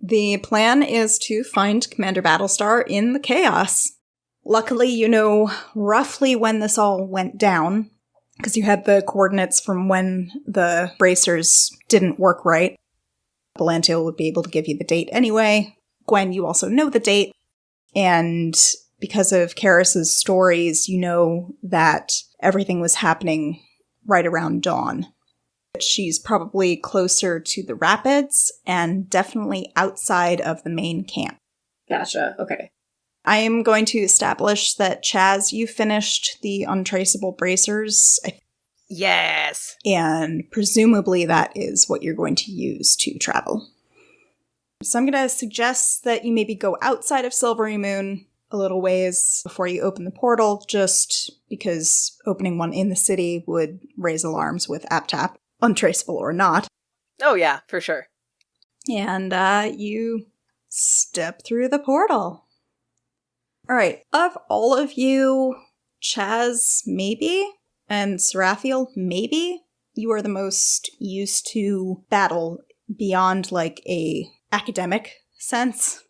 The plan is to find Commander Battlestar in the chaos. Luckily, you know roughly when this all went down, because you had the coordinates from when the bracers didn't work right. Belantiel would be able to give you the date anyway. Gwen, you also know the date. And because of Karis's stories, you know that everything was happening right around dawn. She's probably closer to the rapids and definitely outside of the main camp. Gotcha, okay. I am going to establish that, Chaz, you finished the untraceable bracers. Yes! And presumably that is what you're going to use to travel. So I'm going to suggest that you maybe go outside of Silvery Moon a little ways before you open the portal, just because opening one in the city would raise alarms with APTAP, untraceable or not. Oh yeah, for sure. And you step through the portal. All right, of all of you, Chaz, maybe, and Sarathiel, maybe, you are the most used to battle beyond, like, a academic sense.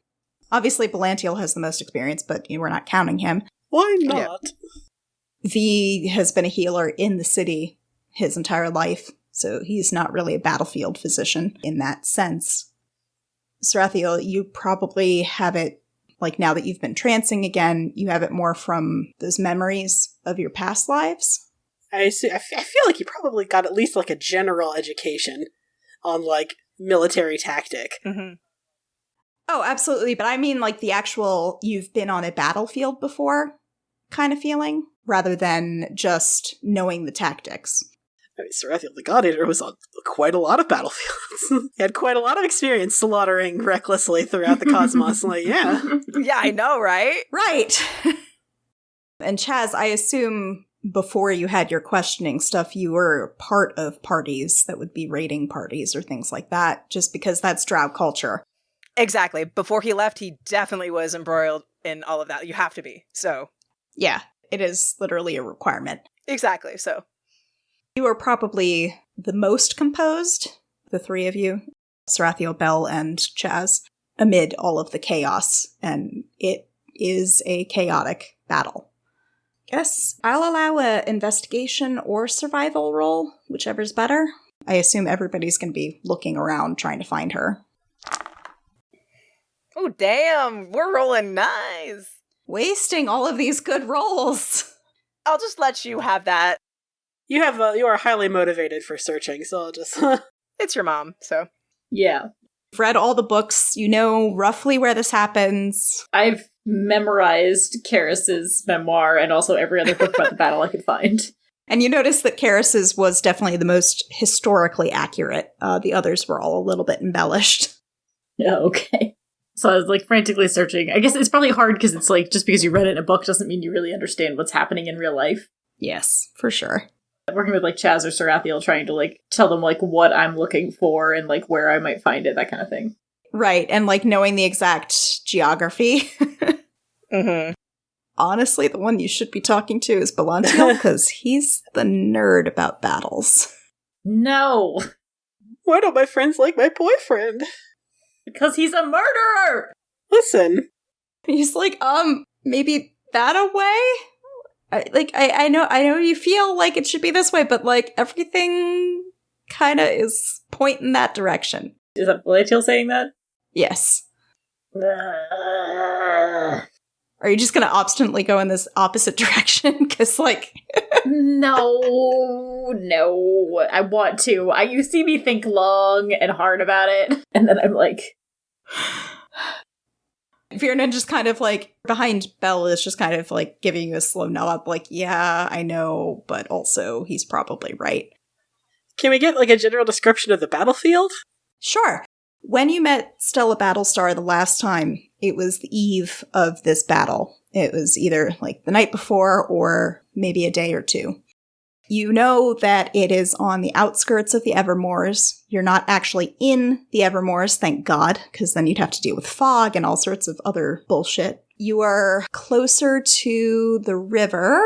Obviously, Belantiel has the most experience, but we're not counting him. Why not? Yeah. V has been a healer in the city his entire life, so he's not really a battlefield physician in that sense. Sarathiel, you probably have it, like now that you've been trancing again, you have it more from those memories of your past lives. I feel like you probably got at least like a general education on like military tactic. Mm-hmm. Oh, absolutely. But I mean like the actual you've been on a battlefield before kind of feeling, rather than just knowing the tactics. I mean, Sarathiel the God Eater was on quite a lot of battlefields. He had quite a lot of experience slaughtering recklessly throughout the cosmos. Like, yeah. Yeah, I know, right? Right. And Chaz, I assume before you had your questioning stuff, you were part of parties that would be raiding parties or things like that, just because that's Drow culture. Exactly. Before he left, he definitely was embroiled in all of that. You have to be, so. Yeah, it is literally a requirement. Exactly, so. You are probably the most composed, the three of you, Sarathiel, Bell, and Chaz, amid all of the chaos, and it is a chaotic battle. Guess I'll allow a investigation or survival roll, whichever's better. I assume everybody's going to be looking around trying to find her. Oh, damn, we're rolling nice. Wasting all of these good rolls. I'll just let you have that. You are highly motivated for searching, so I'll just... It's your mom, so. Yeah. You've read all the books. You know roughly where this happens. I've memorized Karis's memoir and also every other book about the battle I could find. And you notice that Karis's was definitely the most historically accurate. The others were all a little bit embellished. Yeah, okay. So I was like frantically searching. I guess it's probably hard because it's like just because you read it in a book doesn't mean you really understand what's happening in real life. Yes, for sure. Working with like Chaz or Sarathiel, trying to like tell them like what I'm looking for and like where I might find it, that kind of thing. Right, and like knowing the exact geography. Mm-hmm. Honestly, the one you should be talking to is Belantiel, because he's the nerd about battles. No! Why don't my friends like my boyfriend? Because he's a murderer! Listen. He's like, maybe that away? I know you feel like it should be this way, but like everything kind of is pointing that direction. Is that Belantiel saying that? Yes. Are you just going to obstinately go in this opposite direction? Because, like... No. I want to. You see me think long and hard about it, and then I'm like... Vierna just kind of, like, behind Belle is just kind of, like, giving you a slow nod, like, yeah, I know, but also he's probably right. Can we get, like, a general description of the battlefield? Sure. When you met Stella Battlestar the last time, it was the eve of this battle. It was either, like, the night before or maybe a day or two. You know that it is on the outskirts of the Evermoors. You're not actually in the Evermoors, thank God, because then you'd have to deal with fog and all sorts of other bullshit. You are closer to the river,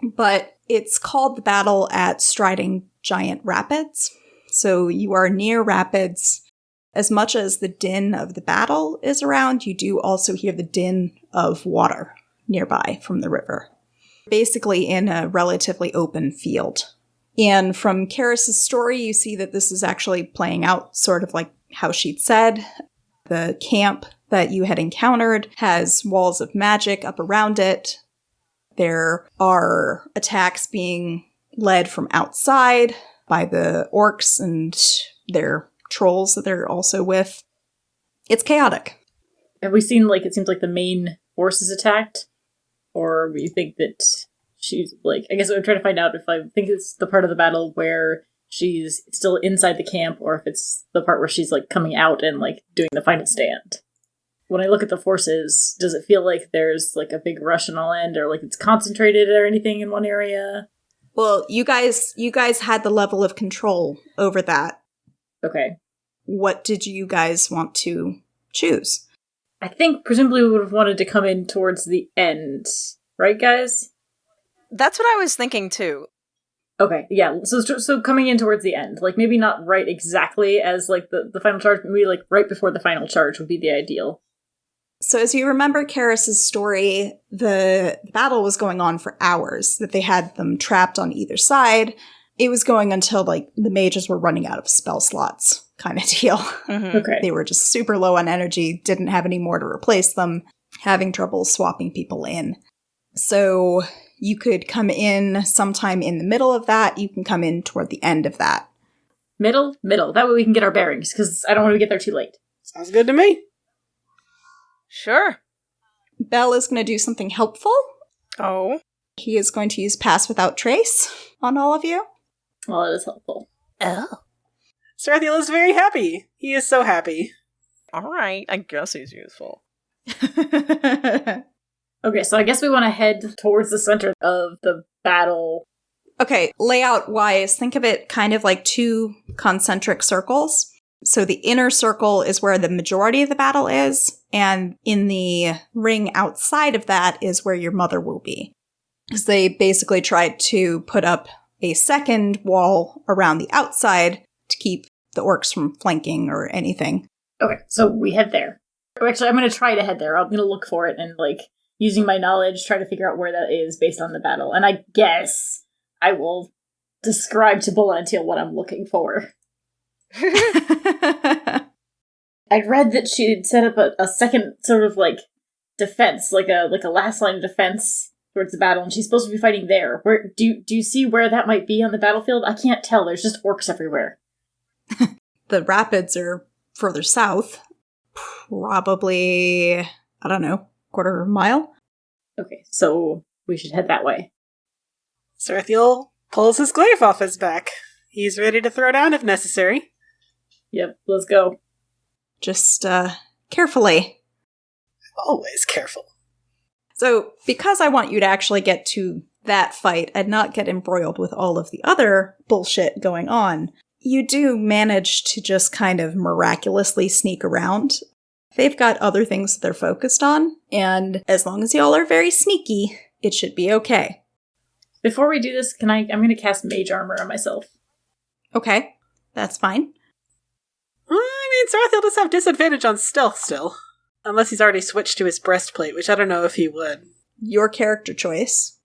but it's called the battle at Striding Giant Rapids. So you are near rapids. As much as the din of the battle is around, you do also hear the din of water nearby from the river. Basically in a relatively open field. And from Karis's story, you see that this is actually playing out sort of like how she'd said. The camp that you had encountered has walls of magic up around it. There are attacks being led from outside by the orcs and their trolls that they're also with. It's chaotic. Have we seen, like, it seems like the main force is attacked? Or you think that she's, like, I guess I'm trying to find out if I think it's the part of the battle where she's still inside the camp, or if it's the part where she's, like, coming out and, like, doing the final stand. When I look at the forces, does it feel like there's, like, a big rush on all end, or, like, it's concentrated or anything in one area? Well, you guys had the level of control over that. Okay. What did you guys want to choose? I think presumably we would have wanted to come in towards the end. Right, guys? That's what I was thinking, too. Okay, yeah. So coming in towards the end. Like, maybe not right exactly as, like, the final charge, but maybe, like, right before the final charge would be the ideal. So as you remember Karis's story, the battle was going on for hours, that they had them trapped on either side. It was going until, like, the mages were running out of spell slots kind of deal. Mm-hmm. Okay. They were just super low on energy, didn't have any more to replace them, having trouble swapping people in. So you could come in sometime in the middle of that. You can come in toward the end of that. Middle. That way we can get our bearings, because I don't want to get there too late. Sounds good to me. Sure. Bell is going to do something helpful. Oh. He is going to use Pass Without Trace on all of you. Well, it is helpful. Oh. Sarathiel is very happy. He is so happy. Alright, I guess he's useful. Okay, so I guess we want to head towards the center of the battle. Okay, layout-wise, think of it kind of like two concentric circles. So the inner circle is where the majority of the battle is, and in the ring outside of that is where your mother will be. Because they basically tried to put up a second wall around the outside to keep the orcs from flanking or anything. Okay, so we head there. Or actually, I'm going to try to head there. I'm going to look for it and, like, using my knowledge, try to figure out where that is based on the battle. And I guess I will describe to Belantiel what I'm looking for. I'd read that she'd set up a second sort of, like, defense, like a last line of defense towards the battle, and she's supposed to be fighting there. Where do you see where that might be on the battlefield? I can't tell. There's just orcs everywhere. The rapids are further south. Probably, I don't know, quarter of a mile. Okay, so we should head that way. Sarathiel pulls his glaive off his back. He's ready to throw down if necessary. Yep, let's go. Just, carefully. Always careful. So, because I want you to actually get to that fight and not get embroiled with all of the other bullshit going on, you do manage to just kind of miraculously sneak around. They've got other things that they're focused on, and as long as y'all are very sneaky, it should be okay. Before we do this, I'm going to cast Mage Armor on myself. Okay, that's fine. I mean, Sarathiel does have disadvantage on stealth still. Unless he's already switched to his breastplate, which I don't know if he would. Your character choice.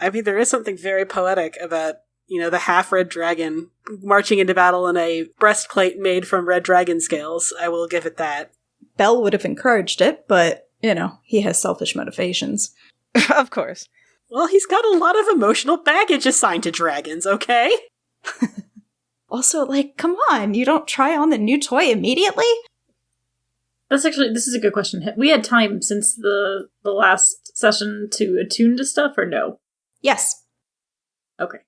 I mean, there is something very poetic about, the half-red dragon marching into battle in a breastplate made from red dragon scales. I will give it that. Bell would have encouraged it, but, he has selfish motivations. Of course. Well, he's got a lot of emotional baggage assigned to dragons, okay? Also, come on, you don't try on the new toy immediately? This is a good question. We had time since the last session to attune to stuff, or no? Yes. Okay.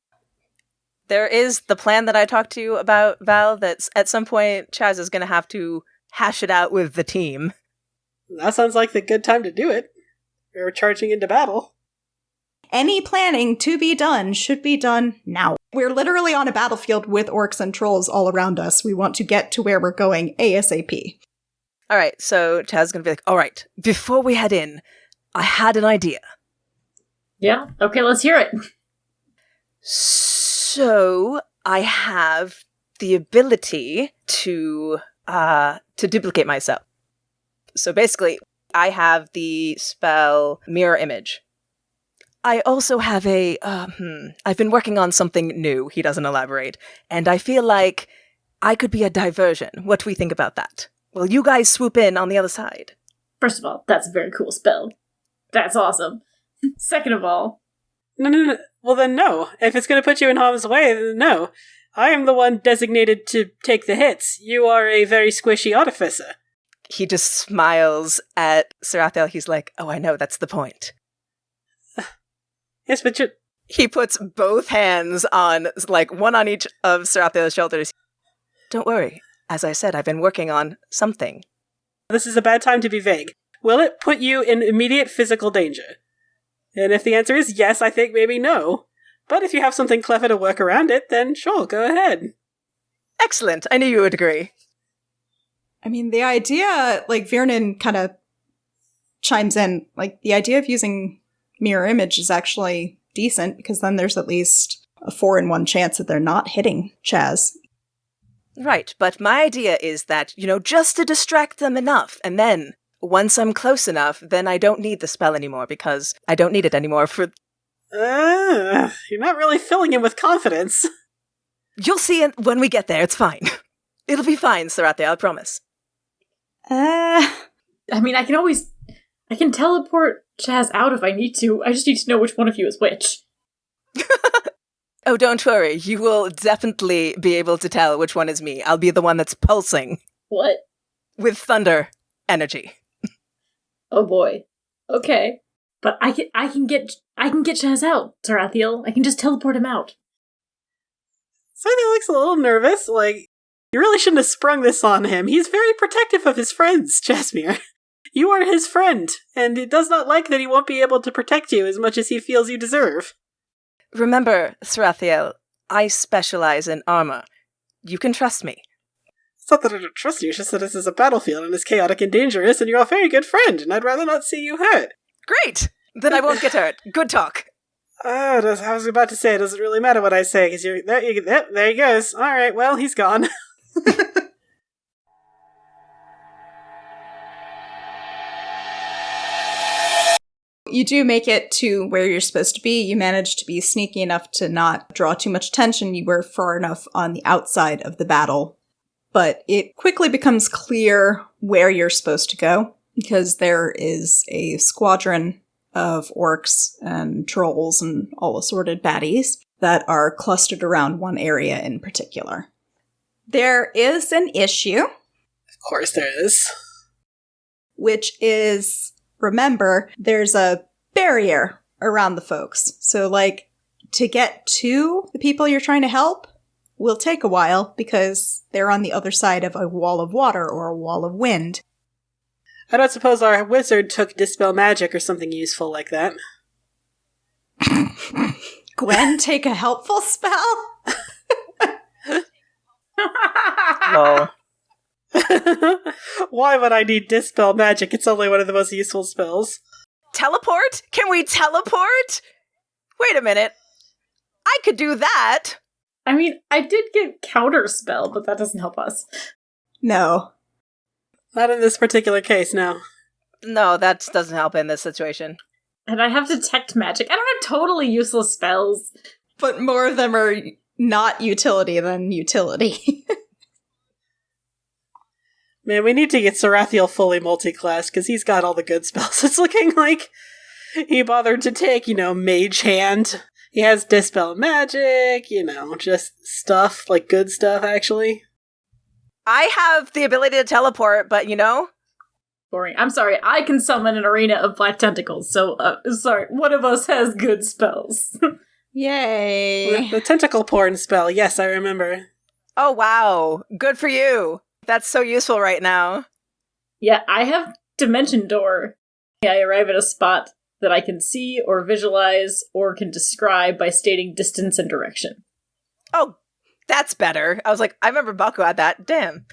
There is the plan that I talked to you about, Val, that at some point Chaz is going to have to hash it out with the team. That sounds like the good time to do it. We're charging into battle. Any planning to be done should be done now. We're literally on a battlefield with orcs and trolls all around us. We want to get to where we're going ASAP. All right, so Chaz is going to be like, all right, before we head in, I had an idea. Yeah? Okay, let's hear it. So, I have the ability to to duplicate myself. So basically, I have the spell Mirror Image. I also have I've been working on something new, he doesn't elaborate, and I feel like I could be a diversion. What do we think about that? Will you guys swoop in on the other side? First of all, that's a very cool spell. That's awesome. Second of all... No. Well then no. If it's going to put you in harm's way, then no. I am the one designated to take the hits. You are a very squishy artificer. He just smiles at Sarathiel. He's like, oh, I know, that's the point. Yes, but He puts both hands on, like, one on each of Sarathiel's shoulders. Don't worry. As I said, I've been working on something. This is a bad time to be vague. Will it put you in immediate physical danger? And if the answer is yes, I think maybe no. But if you have something clever to work around it, then sure, go ahead. Excellent. I knew you would agree. I mean, the idea, like, Viernan kind of chimes in, like, the idea of using mirror image is actually decent, because then there's at least a 4-in-1 chance that they're not hitting Chaz. Right, but my idea is that, just to distract them enough, and then, once I'm close enough, then I don't need the spell anymore, because I don't need it anymore for... You're not really filling him with confidence. You'll see it when we get there, it's fine. It'll be fine, Sarathiel, I promise. I mean, I can teleport Chaz out if I need to. I just need to know which one of you is which. Oh, don't worry. You will definitely be able to tell which one is me. I'll be the one that's pulsing. What? With thunder energy. Oh boy. Okay. But I can get Chaz out, Sarathiel. I can just teleport him out. Sarathiel looks a little nervous, like, you really shouldn't have sprung this on him. He's very protective of his friends, Jasmine. You are his friend, and it does not like that he won't be able to protect you as much as he feels you deserve. Remember, Sarathiel, I specialize in armor. You can trust me. It's not that I don't trust you, it's just that this is a battlefield and it's chaotic and dangerous, and you're a very good friend, and I'd rather not see you hurt. Great! Then I won't get hurt. Good talk. I was about to say, it doesn't really matter what I say, because there he goes. Alright, well, he's gone. You do make it to where you're supposed to be. You manage to be sneaky enough to not draw too much attention. You were far enough on the outside of the battle. But it quickly becomes clear where you're supposed to go, because there is a squadron of orcs and trolls and all assorted baddies that are clustered around one area in particular. There is an issue. Of course there is. Which is, remember, there's a barrier around the folks. So, like, to get to the people you're trying to help will take a while, because they're on the other side of a wall of water or a wall of wind. I don't suppose our wizard took Dispel Magic or something useful like that. Gwen, take a helpful spell? Lol. Why would I need Dispel Magic? It's only one of the most useful spells. Teleport? Can we teleport? Wait a minute. I could do that. I mean, I did get Counterspell, but that doesn't help us. No. Not in this particular case, no. No, that doesn't help in this situation. And I have Detect Magic. I don't have totally useless spells. But more of them are not utility than utility. Man, we need to get Sarathiel fully multi-class, because he's got all the good spells. It's looking like he bothered to take, Mage Hand. He has Dispel Magic, just stuff, like good stuff, actually. I have the ability to teleport, but Boring. I'm sorry, I can summon an arena of black tentacles, so, sorry, one of us has good spells. Yay. The tentacle porn spell, yes, I remember. Oh, wow. Good for you. That's so useful right now. Yeah, I have Dimension Door. I arrive at a spot that I can see or visualize or can describe by stating distance and direction. Oh, that's better. I was like, I remember Baku had that. Damn.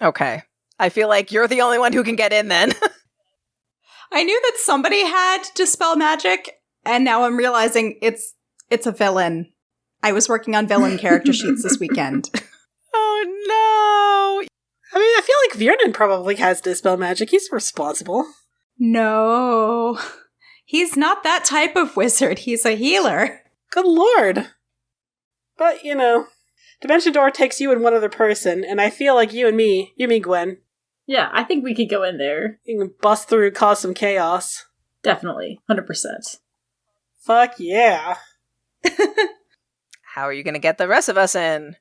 Okay. I feel like you're the only one who can get in then. I knew that somebody had Dispel Magic, and now I'm realizing it's a villain. I was working on villain character sheets this weekend. Oh, no. I mean, I feel like Viernan probably has Dispel Magic. He's responsible. No. He's not that type of wizard. He's a healer. Good lord. But, Dimension Door takes you and one other person, and I feel like you mean Gwen, Yeah, I think we could go in there. you can bust through and cause some chaos. Definitely. 100%. Fuck yeah. How are you going to get the rest of us in?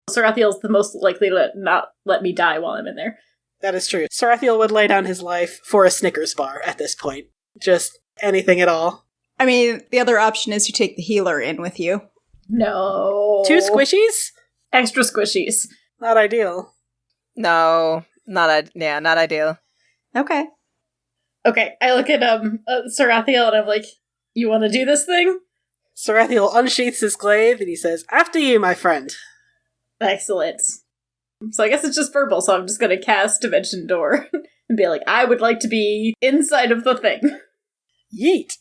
Sarathiel's the most likely to not let me die while I'm in there. That is true. Sarathiel would lay down his life for a Snickers bar at this point. Just anything at all. I mean, the other option is you take the healer in with you. No. 2 squishies? Extra squishies. Not ideal. No, not ideal. Okay. Okay, I look at Sarathiel and I'm like, you want to do this thing? Sarathiel unsheaths his glaive and he says, "After you, my friend." Excellent. So I guess it's just verbal, so I'm just gonna cast Dimension Door and be like, I would like to be inside of the thing. Yeet.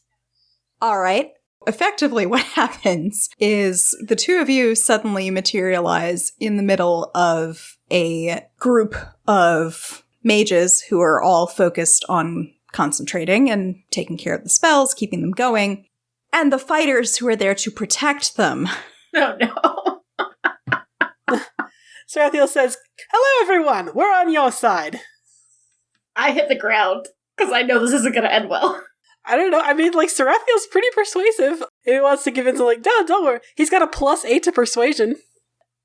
All right. Effectively, what happens is the two of you suddenly materialize in the middle of a group of mages who are all focused on concentrating and taking care of the spells, keeping them going, and the fighters who are there to protect them. Oh no. Sarathiel says, "Hello everyone, we're on your side." I hit the ground, because I know this isn't gonna end well. I don't know, I mean, Sarathiel's pretty persuasive. He wants to give in to, no, don't worry. He's got a +8 to persuasion.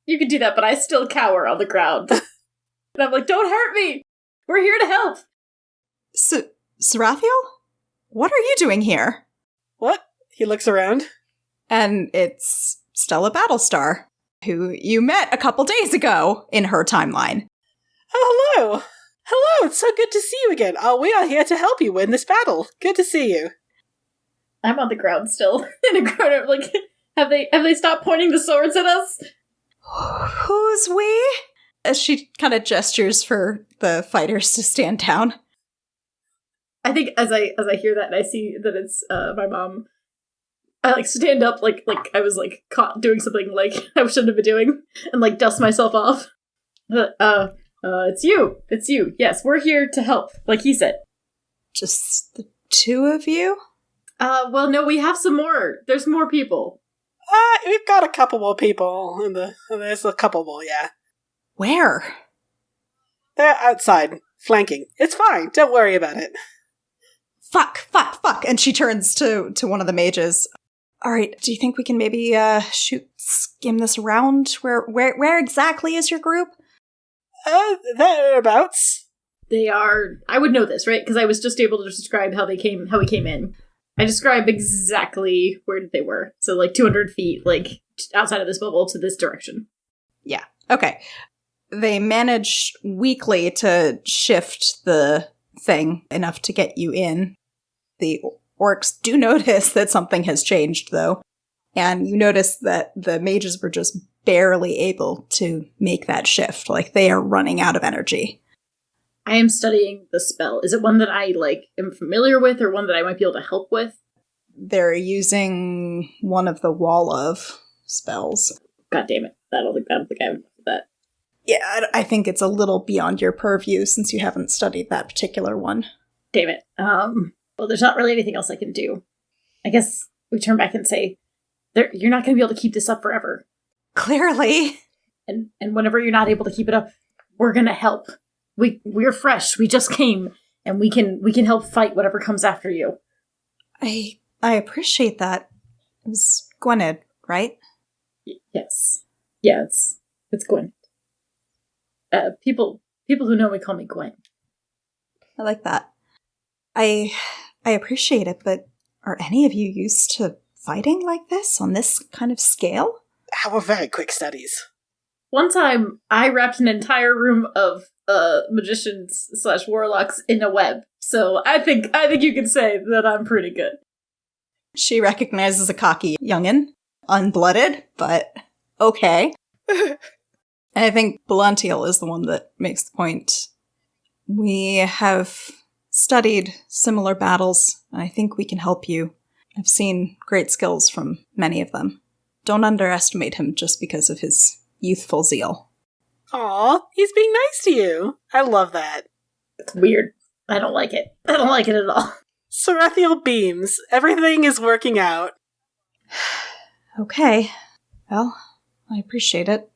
You can do that, but I still cower on the ground. And I'm like, don't hurt me! We're here to help! Sarathiel? What are you doing here? What? He looks around. And it's Stella Battlestar, who you met a couple days ago in her timeline. Oh, hello! Hello, it's so good to see you again. We are here to help you win this battle. Good to see you. I'm on the ground still. In a corner, like, have they stopped pointing the swords at us? Who's we? As she kind of gestures for the fighters to stand down. I think as I hear that and I see that it's my mom, I stand up like I was caught doing something I shouldn't have been doing and dust myself off. It's you. Yes, we're here to help, like he said. Just the two of you? Well, no, we have some more. There's more people. We've got a couple more people there's a couple more, yeah. Where? They're outside, flanking. It's fine, don't worry about it. Fuck. And she turns to one of the mages. All right, do you think we can maybe skim this around? Where exactly is your group? Thereabouts. They are. I would know this, right? Because I was just able to describe how we came in. I described exactly where they were. So 200 feet, outside of this bubble to this direction. Yeah. Okay. They managed weakly to shift the thing enough to get you in. The orcs do notice that something has changed, though. And you notice that the mages were just barely able to make that shift. They are running out of energy. I am studying the spell. Is it one that I, am familiar with, or one that I might be able to help with? They're using one of the Wall of spells. God damn it. I don't think I have enough of that. Yeah, I think it's a little beyond your purview since you haven't studied that particular one. Damn it. Well, there's not really anything else I can do. I guess we turn back and say, you're not going to be able to keep this up forever. Clearly. And whenever you're not able to keep it up, we're going to help. We're fresh. We just came, and we can help fight whatever comes after you. I appreciate that. It was Gwynedd, right? Yes. Yeah, it's Gwen. People who know me call me Gwen. I like that. I appreciate it, but are any of you used to fighting like this on this kind of scale? Our very quick studies. One time, I wrapped an entire room of magicians / warlocks in a web. So I think you can say that I'm pretty good. She recognizes a cocky youngin, unblooded, but okay. And I think Belantiel is the one that makes the point. We have studied similar battles, and I think we can help you. I've seen great skills from many of them. Don't underestimate him just because of his youthful zeal. Aw, he's being nice to you. I love that. It's weird. I don't like it. I don't like it at all. Sarathiel beams. Everything is working out. Okay. Well, I appreciate it.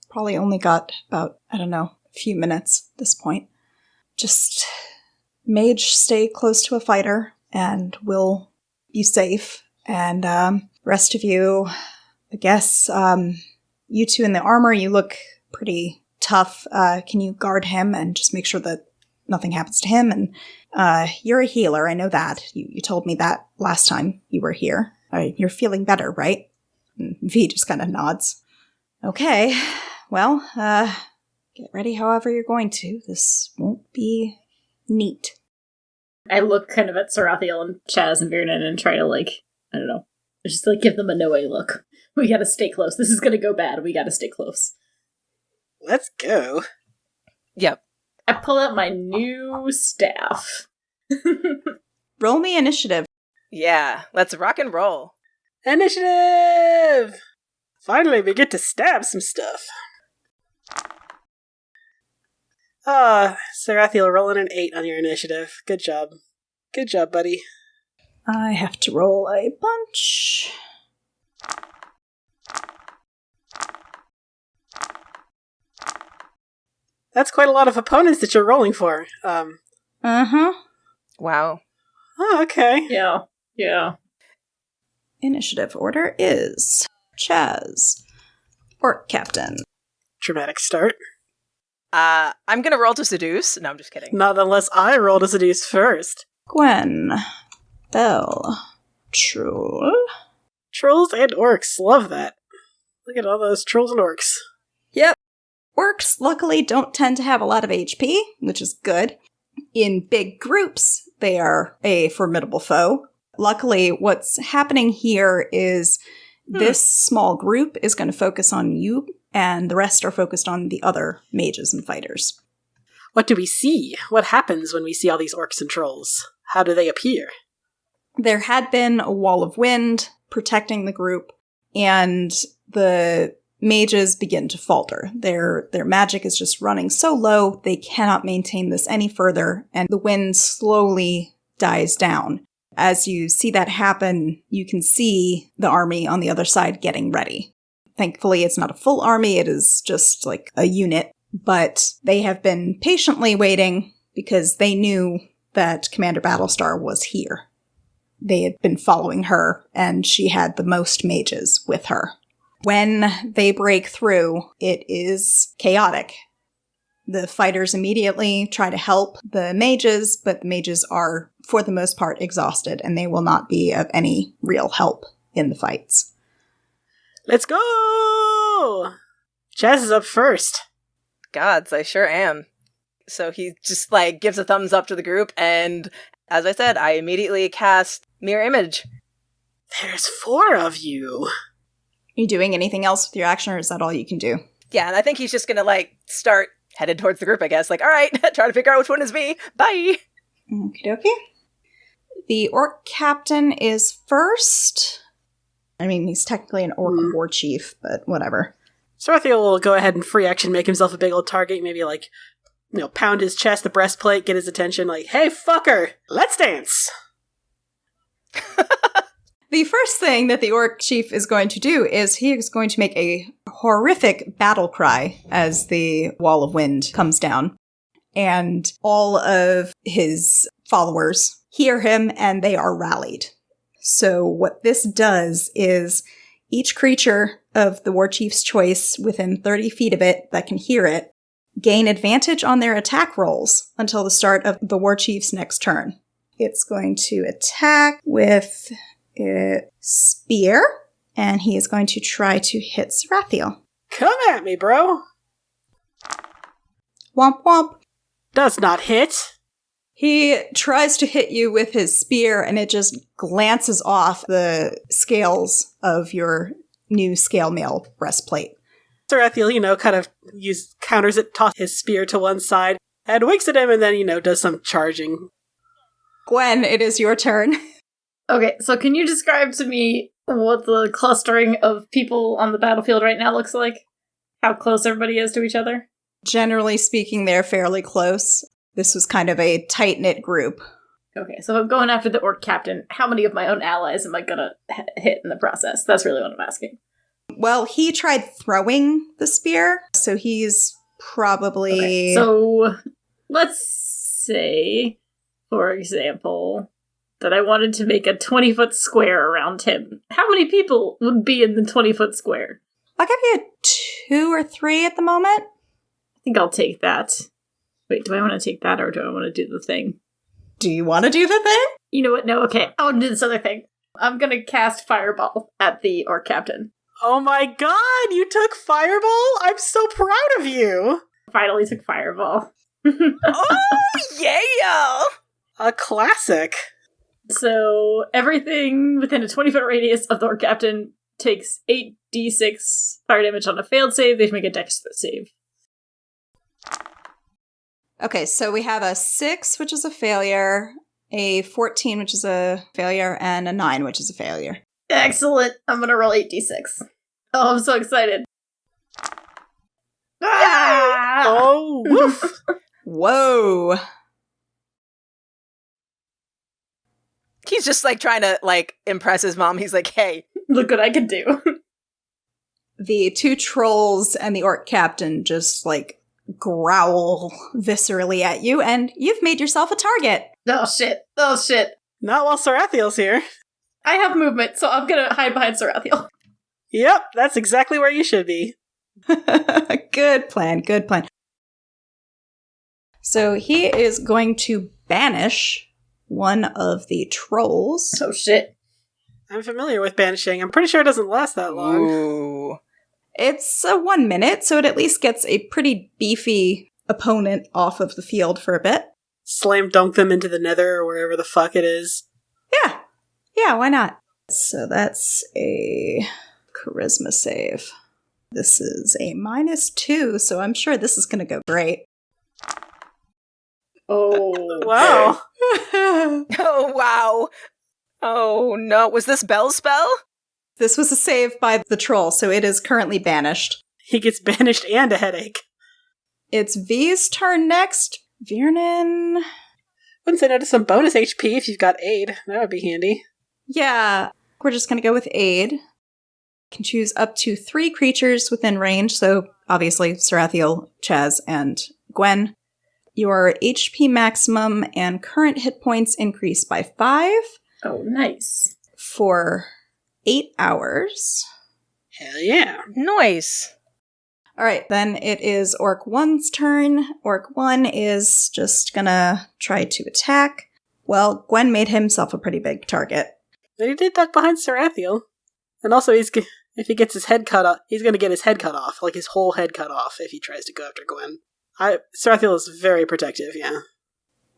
Probably only got about, a few minutes at this point. Just mage, stay close to a fighter, and we'll be safe. And rest of you, I guess, you two in the armor, you look pretty tough. Can you guard him and just make sure that nothing happens to him? And you're a healer, I know that. You told me that last time you were here. You're feeling better, right? And V just kind of nods. Okay, well, get ready however you're going to. This won't be neat. I look kind of at Sarathiel and Chaz and Viernan and try to, just, give them a no-way look. We gotta stay close. This is gonna go bad. We gotta stay close. Let's go. Yep. I pull out my new staff. Roll me initiative. Yeah, let's rock and roll. Initiative! Finally, we get to stab some stuff. Sarathiel rolling an 8 on your initiative. Good job. Good job, buddy. I have to roll a bunch. That's quite a lot of opponents that you're rolling for. Uh-huh. Wow. Oh, okay. Yeah. Initiative order is Chaz, Orc Captain. Dramatic start. I'm gonna roll to seduce. No, I'm just kidding. Not unless I roll to seduce first. Gwen, Belle, Troll. Trolls and orcs. Love that. Look at all those trolls and orcs. Yep. Orcs, luckily, don't tend to have a lot of HP, which is good. In big groups, they are a formidable foe. Luckily, what's happening here is this small group is going to focus on you, and the rest are focused on the other mages and fighters. What do we see? What happens when we see all these orcs and trolls? How do they appear? There had been a wall of wind protecting the group, and the mages begin to falter. Their magic is just running so low, they cannot maintain this any further, and the wind slowly dies down. As you see that happen, you can see the army on the other side getting ready. Thankfully, it's not a full army, it is just like a unit, but they have been patiently waiting because they knew that Commander Battlestar was here. They had been following her, and she had the most mages with her. When they break through, it is chaotic. The fighters immediately try to help the mages, but the mages are, for the most part, exhausted, and they will not be of any real help in the fights. Let's go! Chaz is up first. Gods, I sure am. So he just, gives a thumbs up to the group, and as I said, I immediately cast Mirror Image. There's 4 of you. Are you doing anything else with your action, or is that all you can do? Yeah, and I think he's just gonna, start headed towards the group, I guess. Alright, try to figure out which one is me. Bye! Okie dokie. The Orc Captain is first. I mean, he's technically an Orc War Chief, but whatever. Sarathiel will go ahead and free action make himself a big old target, maybe pound his chest, the breastplate, get his attention, hey fucker, let's dance! The first thing that the Orc Chief is going to do is he is going to make a horrific battle cry as the wall of wind comes down. And all of his followers hear him and they are rallied. So what this does is each creature of the War Chief's choice within 30 feet of it that can hear it gain advantage on their attack rolls until the start of the War Chief's next turn. It's going to attack with its spear, and he is going to try to hit Sarathiel. Come at me, bro! Womp womp. Does not hit. He tries to hit you with his spear, and it just glances off the scales of your new scale mail breastplate. Sarathiel, kind of counters it, tosses his spear to one side, and winks at him, and then, does some charging. Gwen, it is your turn. Okay, so can you describe to me what the clustering of people on the battlefield right now looks like? How close everybody is to each other? Generally speaking, they're fairly close. This was kind of a tight-knit group. Okay, so if I'm going after the orc captain, how many of my own allies am I gonna hit in the process? That's really what I'm asking. Well, he tried throwing the spear, so he's probably... Okay, so let's say, for example, that I wanted to make a 20-foot square around him. How many people would be in the 20-foot square? I'll give you 2 or 3 at the moment. I think I'll take that. Wait, do I want to take that or do I want to do the thing? Do you want to do the thing? You know what? No, okay. I want to do this other thing. I'm going to cast Fireball at the orc captain. Oh my god, you took Fireball? I'm so proud of you! Finally took Fireball. Oh, yeah! A classic. So everything within a 20-foot radius of the orc captain takes 8d6 fire damage on a failed save. They have to make a dex save. Okay, so we have a 6, which is a failure, a 14, which is a failure, and a 9, which is a failure. Excellent. I'm going to roll 8d6. Oh, I'm so excited. Ah! Oh, woof! Whoa! He's just, like, trying to, like, impress his mom. He's like, hey. Look what I can do. The 2 trolls and the orc captain just, like, growl viscerally at you, and you've made yourself a target. Oh, shit. Oh, shit. Not while Sarathiel's here. I have movement, so I'm going to hide behind Sarathiel. Yep, that's exactly where you should be. Good plan, good plan. So he is going to banish one of the trolls. Oh, shit. I'm familiar with banishing. I'm pretty sure it doesn't last that long. Ooh. It's 1 minute, so it at least gets a pretty beefy opponent off of the field for a bit. Slam dunk them into the nether or wherever the fuck it is. Yeah, why not? So that's a charisma save. This is a -2, so I'm sure this is going to go great. Oh. Wow. Oh, wow. Oh, no. Was this Bell's spell? This was a save by the troll, so it is currently banished. He gets banished and a headache. It's V's turn next. Viernan... Wouldn't say no to some bonus HP if you've got aid. That would be handy. Yeah, we're just going to go with aid. Can choose up to 3 creatures within range, so obviously Sarathiel, Chaz, and Gwen. Your HP maximum and current hit points increase by 5. Oh, nice. For 8 hours. Hell yeah. Nice. All right, then it is Orc 1's turn. Orc 1 is just gonna try to attack. Well, Gwen made himself a pretty big target. But he did duck behind Sarathiel. And also, if he gets his head cut off, he's going to get his head cut off. Like his whole head cut off if he tries to go after Gwen. Sarathiel is very protective, yeah.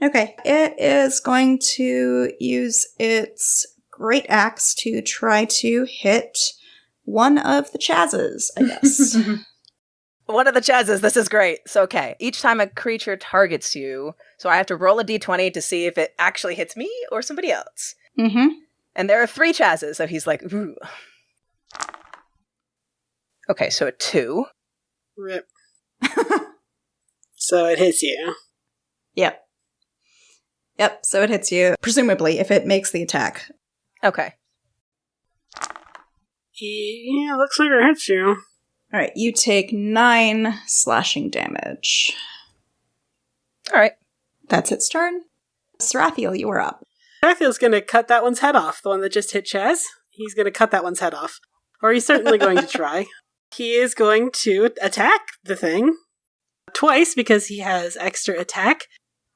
Okay, it is going to use its great axe to try to hit one of the Chazes, I guess. One of the Chazes, this is great. So, okay, each time a creature targets you, so I have to roll a d20 to see if it actually hits me or somebody else. Mm-hmm. And there are 3 Chazes, so he's like, ooh. Okay, so a 2. Rip. So it hits you. Yep, so it hits you, presumably, if it makes the attack. Okay. Yeah, looks like it hits you. All right, you take 9 slashing damage. All right. That's its turn. Sarathiel, you are up. Sarathiel's going to cut that one's head off, the one that just hit Chaz. He's going to cut that one's head off. Or he's certainly going to try. He is going to attack the thing twice because he has extra attack.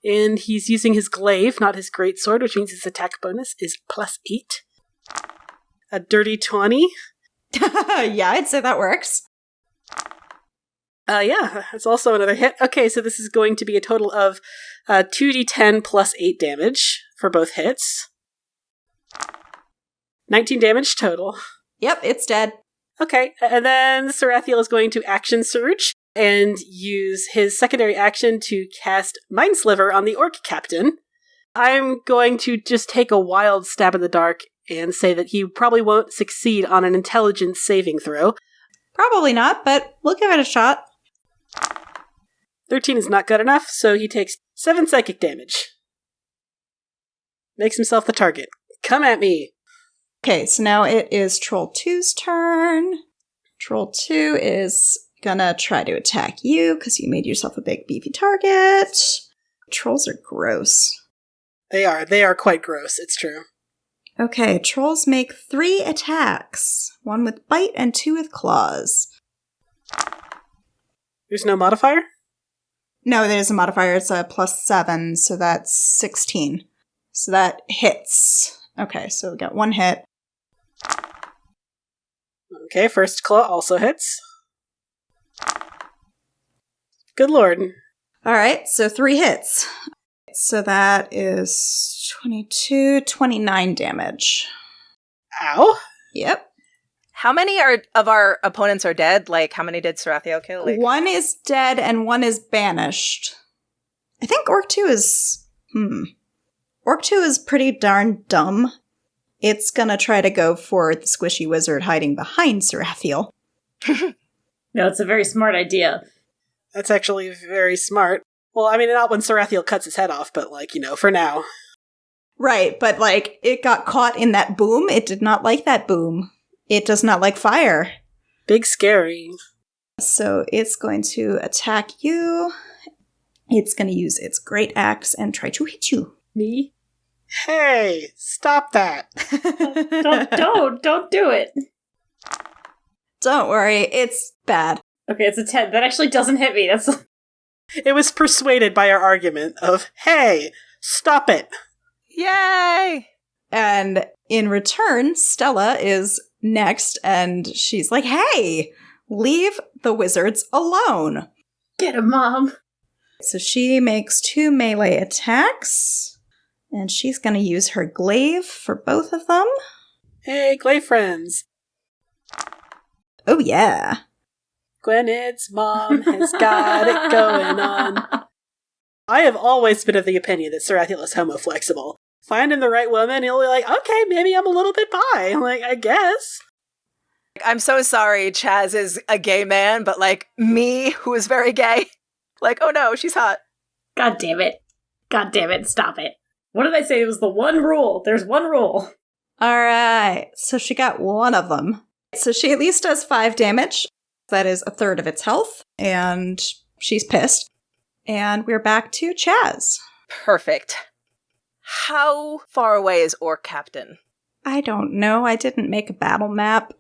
And he's using his glaive, not his greatsword, which means his attack bonus is +8. A dirty 20. Yeah, I'd say that works. Yeah, that's also another hit. Okay, so this is going to be a total of 2d10 plus 8 damage for both hits. 19 damage total. Yep, it's dead. Okay, and then Sarathiel is going to action surge and use his secondary action to cast Mind Sliver on the orc captain. I'm going to just take a wild stab in the dark and say that he probably won't succeed on an intelligence saving throw. Probably not, but we'll give it a shot. 13 is not good enough, so he takes 7 psychic damage. Makes himself the target. Come at me. Okay, so now it is Troll 2's turn. Troll 2 is gonna try to attack you because you made yourself a big beefy target. Trolls are gross. They are quite gross, it's true. Okay, trolls make 3 attacks. 1 with bite and 2 with claws. There's no modifier? No, there's a modifier. It's a +7, so that's 16. So that hits. Okay, so we got 1 hit. Okay, first claw also hits. Good lord. Alright, so 3 hits. So that is 22, 29 damage. Ow. Yep. How many of our opponents are dead? Like, how many did Sarathiel kill? Like, 1 is dead and 1 is banished. I think Orc 2 is... Orc 2 is pretty darn dumb. It's gonna try to go for the squishy wizard hiding behind Sarathiel. No, it's a very smart idea. That's actually very smart. Well, I mean, not when Sarathiel cuts his head off, but, like, for now. Right, but, like, it got caught in that boom. It did not like that boom. It does not like fire. Big scary. So it's going to attack you. It's going to use its great axe and try to hit you. Me? Hey, stop that. Don't do it. Don't worry, it's bad. Okay, it's a 10. That actually doesn't hit me. That's... It was persuaded by our argument of, hey, stop it. yay! And in return, Stella is next, and she's like, hey, leave the wizards alone. Get him, Mom. So she makes 2 melee attacks, and she's going to use her glaive for both of them. Hey, Glaive friends. Oh, yeah. Gwyneth's mom has got it going on. I have always been of the opinion that Sarathiel is homo-flexible. Find him the right woman, he'll be like, okay, maybe I'm a little bit bi. I'm like, I guess. I'm so sorry Chaz is a gay man, but, like, me, who is very gay, like, oh no, she's hot. God damn it. God damn it, stop it. What did I say? It was the one rule. There's one rule. All right, so she got 1 of them. So she at least does 5 damage. That is a third of its health, and she's pissed. And we're back to Chaz. Perfect. How far away is Orc Captain? I don't know. I didn't make a battle map.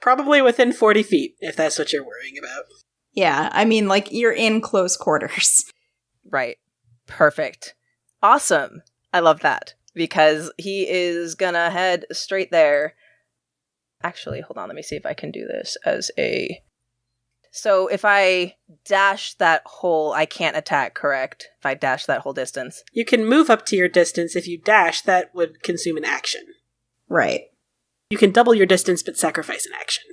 Probably within 40 feet, if that's what you're worrying about. Yeah, I mean, like, you're in close quarters. Right. Perfect. Awesome. I love that. Because he is gonna head straight there. Actually, hold on, let me see if I can do this as a... So if I dash that whole, I can't attack, correct? If I dash that whole distance. You can move up to your distance. If you dash, that would consume an action. Right. You can double your distance, but sacrifice an action.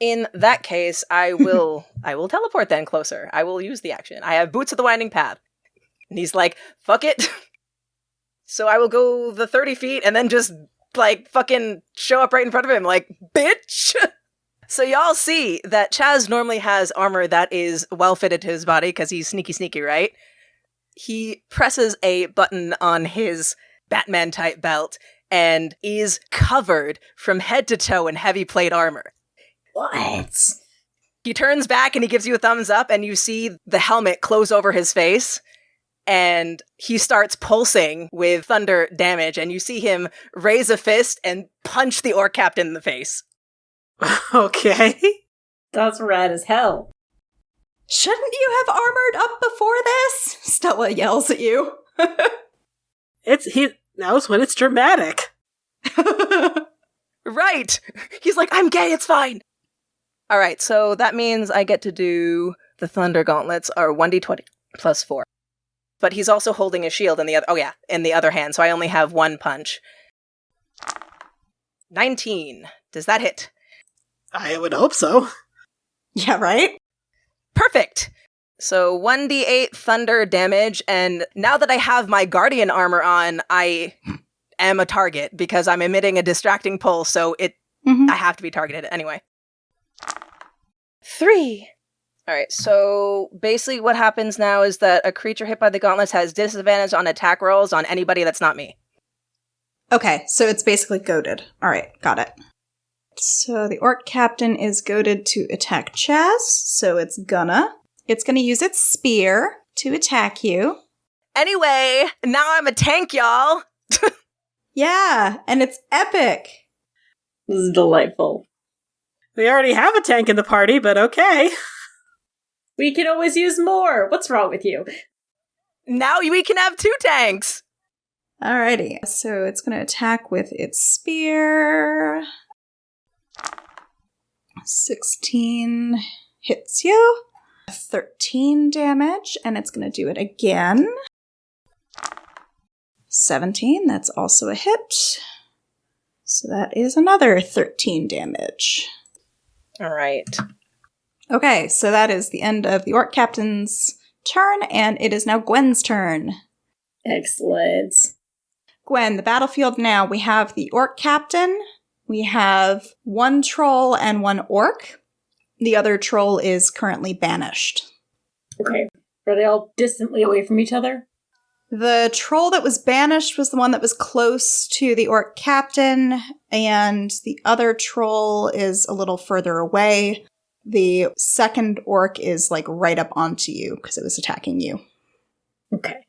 In that case, I will teleport then closer. I will use the action. I have Boots of the Winding Path. And he's like, fuck it. So I will go the 30 feet and then just, like, fucking show up right in front of him, like, bitch! So y'all see that Chaz normally has armor that is well fitted to his body because he's sneaky, right? He presses a button on his Batman-type belt and is covered from head to toe in heavy plate armor. What? He turns back and he gives you a thumbs up and you see the helmet close over his face and he starts pulsing with thunder damage and you see him raise a fist and punch the Orc Captain in the face. Okay. That's rad as hell. Shouldn't you have armored up before this? Stella yells at you. Now's when it's dramatic. Right! He's like, I'm gay, it's fine! Alright, so that means I get to do the Thunder Gauntlets are 1d20 plus 4. But he's also holding a shield in the other hand, so I only have 1 punch. 19. Does that hit? I would hope so. Yeah, right? Perfect! So 1d8 thunder damage, and now that I have my Guardian armor on, I am a target because I'm emitting a distracting pulse, so I have to be targeted anyway. 3. Alright, so basically what happens now is that a creature hit by the gauntlets has disadvantage on attack rolls on anybody that's not me. Okay, so it's basically goaded. Alright, got it. So the orc captain is goaded to attack Chaz, so it's gonna use its spear to attack you. Anyway, now I'm a tank, y'all! Yeah, and it's epic! This is delightful. We already have a tank in the party, but okay. We can always use more. What's wrong with you? Now we can have 2 tanks! Alrighty, so it's gonna attack with its spear. 16 hits you. 13 damage, and it's gonna do it again. 17, that's also a hit. So that is another 13 damage. Alright. Okay, so that is the end of the orc captain's turn, and it is now Gwen's turn. Excellent. Gwen, the battlefield now, we have the orc captain, we have 1 troll and 1 orc. The other troll is currently banished. Okay. Are they all distantly away from each other? The troll that was banished was the one that was close to the orc captain, and the other troll is a little further away. The second orc is, like, right up onto you, because it was attacking you. Okay. I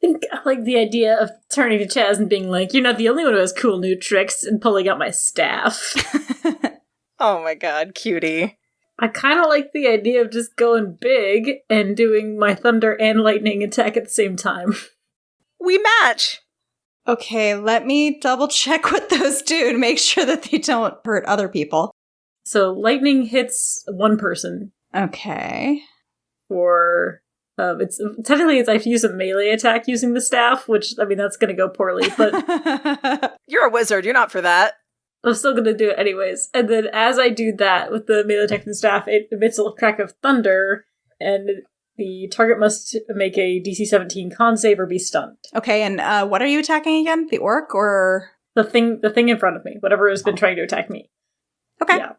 think I like the idea of turning to Chaz and being like, you're not the only one who has cool new tricks, and pulling out my staff. Oh my god, cutie. I kind of like the idea of just going big and doing my thunder and lightning attack at the same time. We match! Okay, let me double check what those do to make sure that they don't hurt other people. So lightning hits 1 person Okay. for... it's I have to use a melee attack using the staff, which, I mean, that's gonna go poorly, but You're a wizard, you're not for that. I'm still gonna do it anyways. And then as I do that with the melee attack and staff, it emits a crack of thunder, and the target must make a DC 17 con save or be stunned. Okay, and what are you attacking again? The orc, or...? The thing in front of me, whatever has been trying to attack me. Okay. Yeah.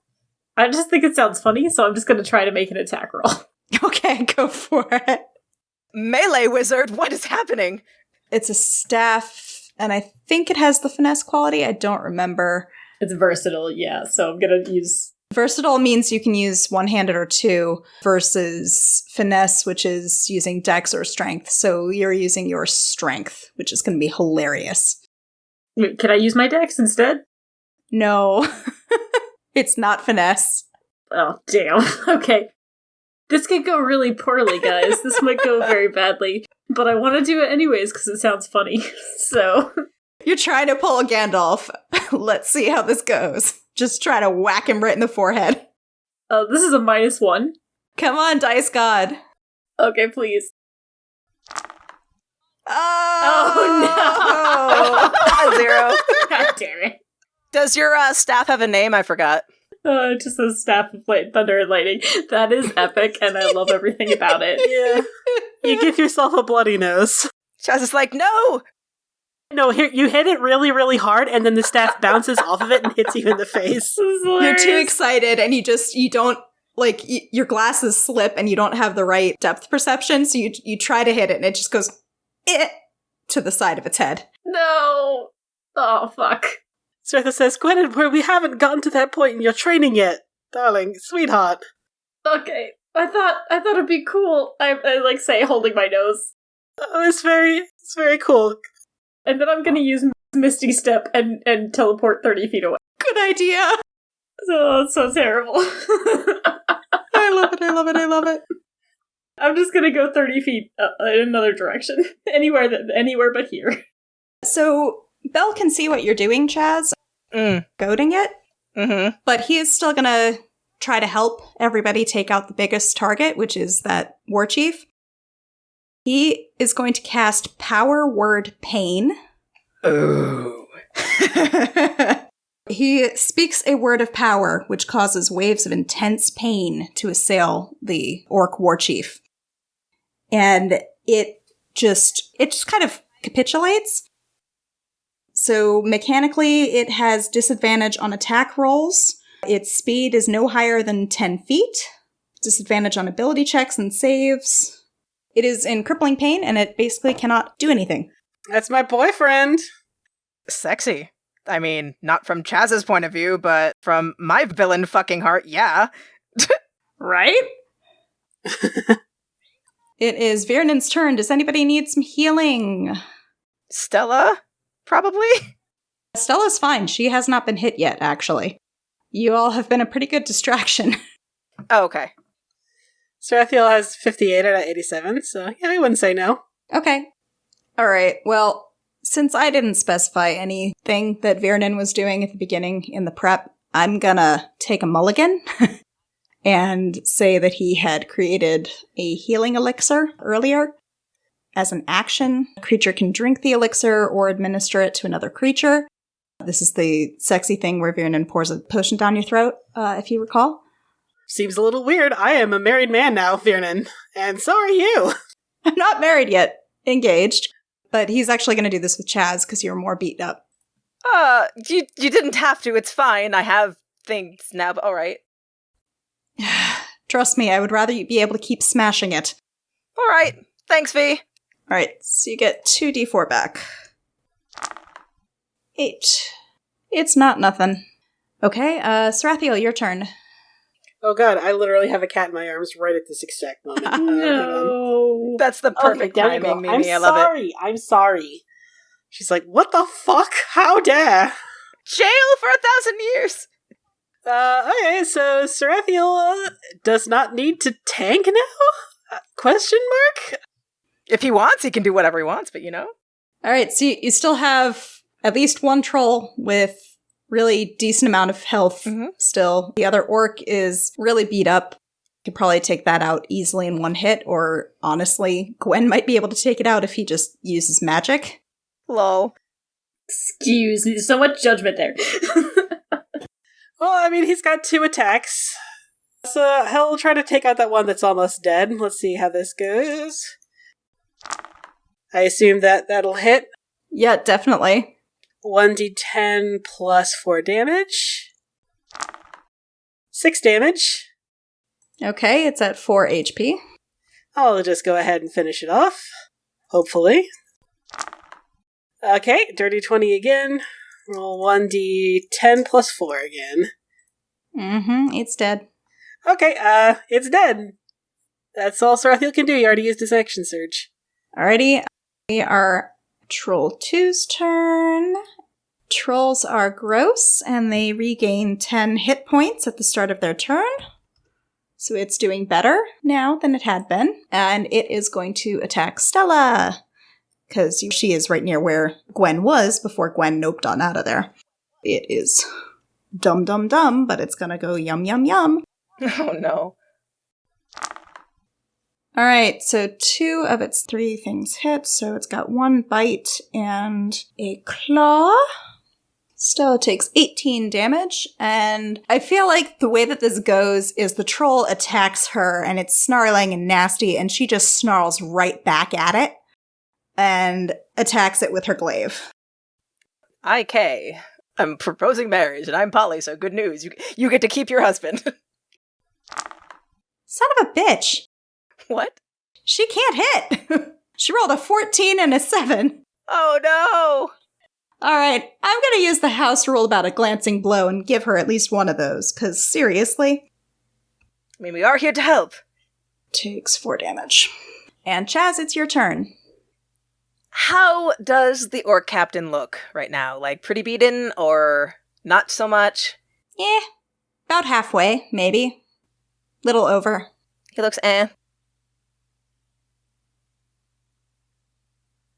I just think it sounds funny, so I'm just gonna try to make an attack roll. Okay, go for it. Melee wizard, what is happening? It's a staff, and I think it has the finesse quality. I don't remember. It's versatile, yeah, so I'm gonna use... Versatile means you can use one-handed or 2, versus finesse, which is using dex or strength. So you're using your strength, which is going to be hilarious. Wait, can I use my dex instead? No. It's not finesse. Oh, damn. Okay. This could go really poorly, guys. This might go very badly. But I want to do it anyways, because it sounds funny. So... You're trying to pull a Gandalf. Let's see how this goes. Just try to whack him right in the forehead. Oh, this is a -1. Come on, Dice God. Okay, please. Oh, no! 0. God damn it. Does your staff have a name? I forgot. It just says Staff of Light, Thunder and Lightning. That is epic, and I love everything about it. Yeah. You give yourself a bloody nose. Chaz is like, no! No, here you hit it really, really hard, and then the staff bounces off of it and hits you in the face. You're too excited, and you don't, like, your glasses slip, and you don't have the right depth perception, so you try to hit it, and it just goes, to the side of its head. No! Oh, fuck. Sretha says, Gwen, we haven't gotten to that point in your training yet. Darling, sweetheart. Okay. I thought it'd be cool. I like say holding my nose. Oh, it's very cool. And then I'm gonna use Misty Step and teleport 30 feet away. Good idea! Oh, it's so terrible. I love it. I'm just gonna go 30 feet in another direction. Anywhere but here. So, Belle can see what you're doing, Chaz. Goading it. Mm-hmm. But he is still gonna try to help everybody take out the biggest target, which is that war chief. He is going to cast Power Word Pain. Ooh. He speaks a word of power, which causes waves of intense pain to assail the orc war chief. And it just kind of capitulates. So mechanically, it has disadvantage on attack rolls. Its speed is no higher than 10 feet. disadvantage on ability checks and saves. It is in crippling pain, and it basically cannot do anything. That's my boyfriend. Sexy. I mean, not from Chaz's point of view, but from my villain fucking heart, yeah. Right? It is Viernan's turn. Does anybody need some healing? Stella? Probably? Stella's fine. She has not been hit yet, actually. You all have been a pretty good distraction. Oh, okay. Sarathiel has 58 out of 87, so yeah, I wouldn't say no. Okay. Alright, well, since I didn't specify anything that Viernan was doing at the beginning in the prep, I'm gonna take a mulligan and say that he had created a healing elixir earlier. As an action, a creature can drink the elixir or administer it to another creature. This is the sexy thing where Viernan pours a potion down your throat, if you recall. Seems a little weird. I am a married man now, Viernan, and so are you. I'm not married yet. Engaged. But he's actually going to do this with Chaz because you're more beat up. You didn't have to. It's fine. I have things now, but alright. Trust me, I would rather you be able to keep smashing it. Alright. Thanks, V. Alright, so you get 2d4 back. 8. It's not nothing. Okay, Sarathiel, your turn. Oh god, I literally have a cat in my arms right at this exact moment. No. That's the perfect there we go. timing, Mimi. I love it. I'm sorry. She's like, what the fuck? How dare? Jail for 1,000 years! Okay, so Sarathiel does not need to tank now? Question mark? If he wants, he can do whatever he wants, but you know. Alright, so you still have at least one troll with really decent amount of health still. The other orc is really beat up. You could probably take that out easily in one hit, or honestly, Gwen might be able to take it out if he just uses magic. Lol. Excuse me, so much judgment there. Well, I mean, he's got 2 attacks. So he'll try to take out that one that's almost dead. Let's see how this goes. I assume that'll hit. Yeah, definitely. 1d10 plus 4 damage. 6 damage. Okay, it's at 4 HP. I'll just go ahead and finish it off. Hopefully. Okay, dirty 20 again. Roll 1d10 plus 4 again. It's dead. Okay, it's dead. That's all Sarathiel can do. He already used his action surge. Alrighty, we are Troll 2's turn. Trolls are gross, and they regain 10 hit points at the start of their turn. So it's doing better now than it had been, and it is going to attack Stella, because she is right near where Gwen was before Gwen noped on out of there. It is dumb, but it's gonna go yum, yum, yum. Oh no. Alright, so 2 of its 3 things hit, so it's got 1 bite and a claw. Stella takes 18 damage, and I feel like the way that this goes is the troll attacks her, and it's snarling and nasty, and she just snarls right back at it, and attacks it with her glaive. IK. I'm proposing marriage, and I'm Polly, so good news. You get to keep your husband. Son of a bitch! What? She can't hit! She rolled a 14 and a 7. Oh no! Alright, I'm gonna use the house rule about a glancing blow and give her at least one of those, because seriously. I mean, we are here to help. Takes 4 damage. And Chaz, it's your turn. How does the orc captain look right now? Like, pretty beaten, or not so much? Yeah, about halfway, maybe. Little over. He looks eh.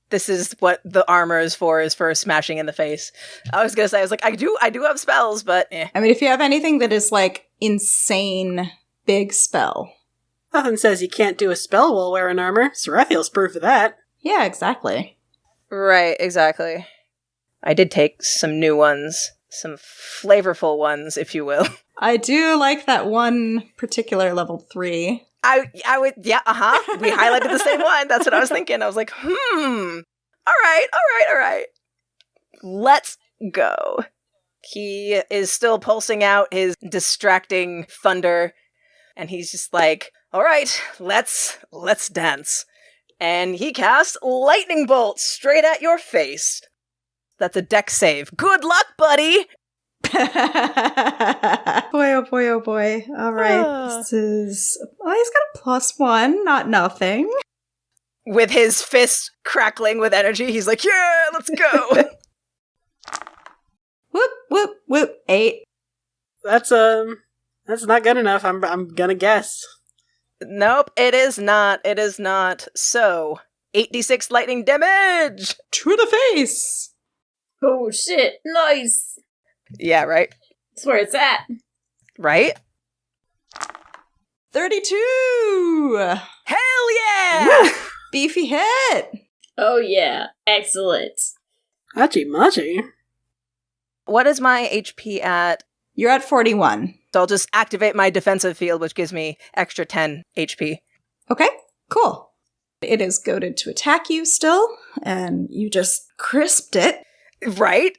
This is what the armor is for smashing in the face. I was gonna say, I do have spells, but eh. I mean, if you have anything that is, like, insane big spell. Nothing says you can't do a spell while wearing armor. Sarathiel's proof of that. Yeah, exactly. Right, exactly. I did take some new ones. Some flavorful ones, if you will. I do like that one particular level 3. I would, yeah, We highlighted the same one. That's what I was thinking. I was like, All right. Let's go. He is still pulsing out his distracting thunder. And he's just like, all right, let's dance. And he casts lightning bolt straight at your face. That's a dex save. Good luck, buddy! Boy, oh boy, oh boy. All right. This is... Oh, he's got a +1, not nothing. With his fist crackling with energy, he's like, yeah, let's go! Whoop, whoop, whoop. 8. That's not good enough. I'm gonna guess. Nope, it is not. It is not. So, 8d6 lightning damage! To the face! Oh shit, nice! Yeah, right? That's where it's at. Right? 32! Hell yeah! Beefy hit! Oh yeah, excellent. Hachi-machi. What is my HP at? You're at 41. So I'll just activate my defensive field, which gives me extra 10 HP. Okay, cool. It is goaded to attack you still, and you just crisped it. Right?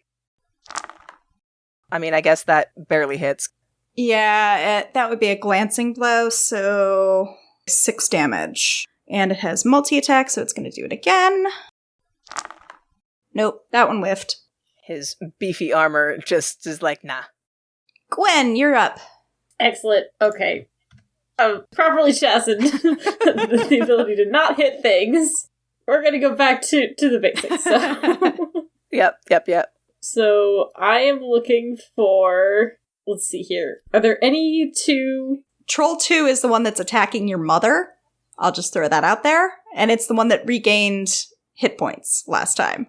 I mean, I guess that barely hits. Yeah, that would be a glancing blow, so 6 damage. And it has multi-attack, so it's going to do it again. Nope, that one whiffed. His beefy armor just is like, nah. Gwen, you're up. Excellent. Okay. Properly chastened the ability to not hit things. We're gonna go back to the basics. So. Yep. So I am looking for... Let's see here. Are there any two... Troll 2 is the one that's attacking your mother. I'll just throw that out there. And it's the one that regained hit points last time.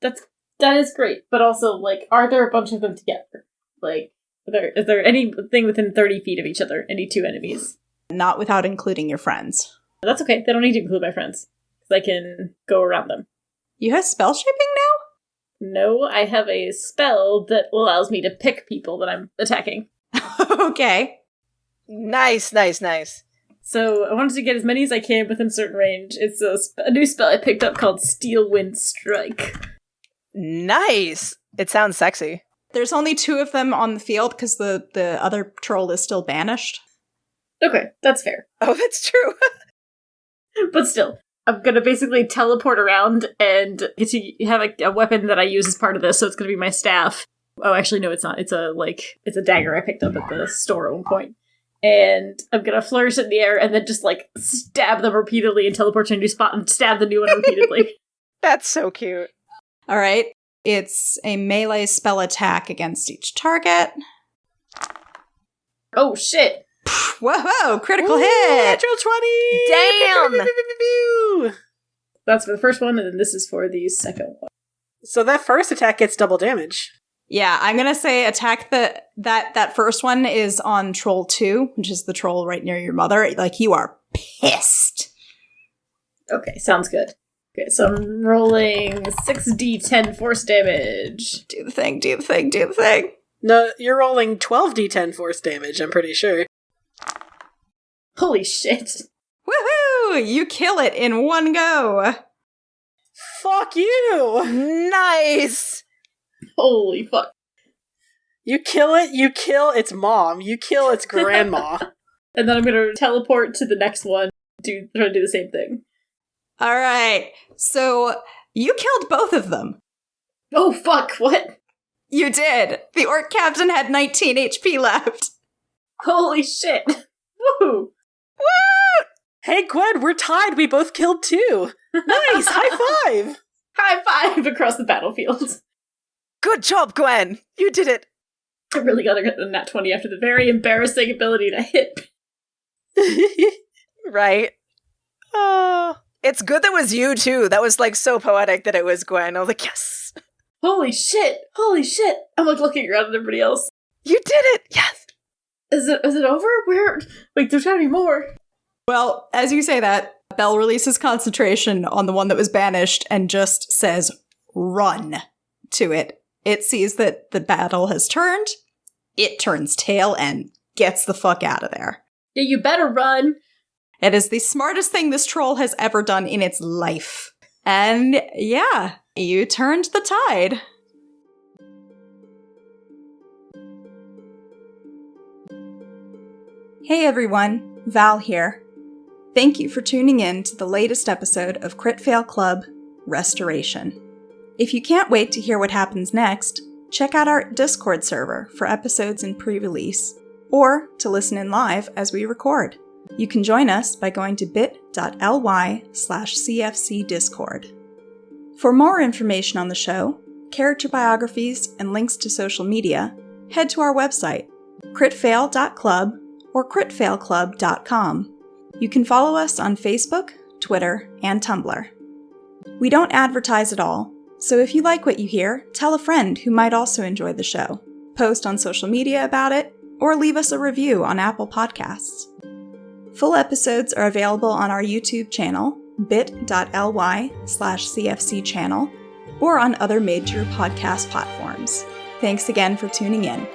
That is great. But also, like, are there a bunch of them together? Like, is there anything within 30 feet of each other? Any two enemies? Not without including your friends. That's okay. They don't need to include my friends. Because I can go around them. You have spell shaping No, I have a spell that allows me to pick people that I'm attacking. now? Okay. Nice. So I wanted to get as many as I can within a certain range. It's a new spell I picked up called Steel Wind Strike. Nice! It sounds sexy. There's only 2 of them on the field because the other troll is still banished. Okay, that's fair. Oh, that's true. But still, I'm gonna basically teleport around and get to have a weapon that I use as part of this, so it's gonna be my staff. Oh, actually, no, it's not. It's a dagger I picked up at the store at one point. And I'm gonna flourish it in the air and then just, like, stab them repeatedly and teleport to a new spot and stab the new one repeatedly. That's so cute. All right. It's a melee spell attack against each target. Oh, shit! Whoa! Critical Ooh, hit! Natural 20! Damn! That's for the first one, and then this is for the second one. So that first attack gets double damage. Yeah, I'm gonna say attack that first one is on Troll 2, which is the troll right near your mother. Like, you are pissed. Okay, sounds good. Okay, so I'm rolling 6d10 force damage. Do the thing. No, you're rolling 12d10 force damage, I'm pretty sure. Holy shit. Woohoo! You kill it in one go. Fuck you! Nice! Holy fuck. You kill its mom, you kill its grandma. And then I'm gonna teleport to the next one, try to do the same thing. All right. So you killed both of them. Oh fuck, what? You did. The orc captain had 19 HP left. Holy shit. Woo! Woo! Hey Gwen, we're tied, we both killed 2. Nice, high five! High five across the battlefield. Good job, Gwen! You did it! I really gotta get the nat 20 after the very embarrassing ability to hit. Right? Oh, it's good that was you, too. That was, like, so poetic that it was Gwen. I was like, yes! Holy shit! I'm, like, looking around at everybody else. You did it! Yes! Is it over? Where? Wait, there's gotta be more. Well, as you say that, Belle releases concentration on the one that was banished and just says, run to it. It sees that the battle has turned, it turns tail and gets the fuck out of there. Yeah, you better run. It is the smartest thing this troll has ever done in its life. And yeah, you turned the tide. Hey everyone, Val here. Thank you for tuning in to the latest episode of Crit Fail Club, Restoration. If you can't wait to hear what happens next, check out our Discord server for episodes in pre-release, or to listen in live as we record. You can join us by going to bit.ly/cfcdiscord. For more information on the show, character biographies, and links to social media, head to our website, critfail.club or critfailclub.com. You can follow us on Facebook, Twitter, and Tumblr. We don't advertise at all, so if you like what you hear, tell a friend who might also enjoy the show, post on social media about it, or leave us a review on Apple Podcasts. Full episodes are available on our YouTube channel, bit.ly/cfcchannel, or on other major podcast platforms. Thanks again for tuning in.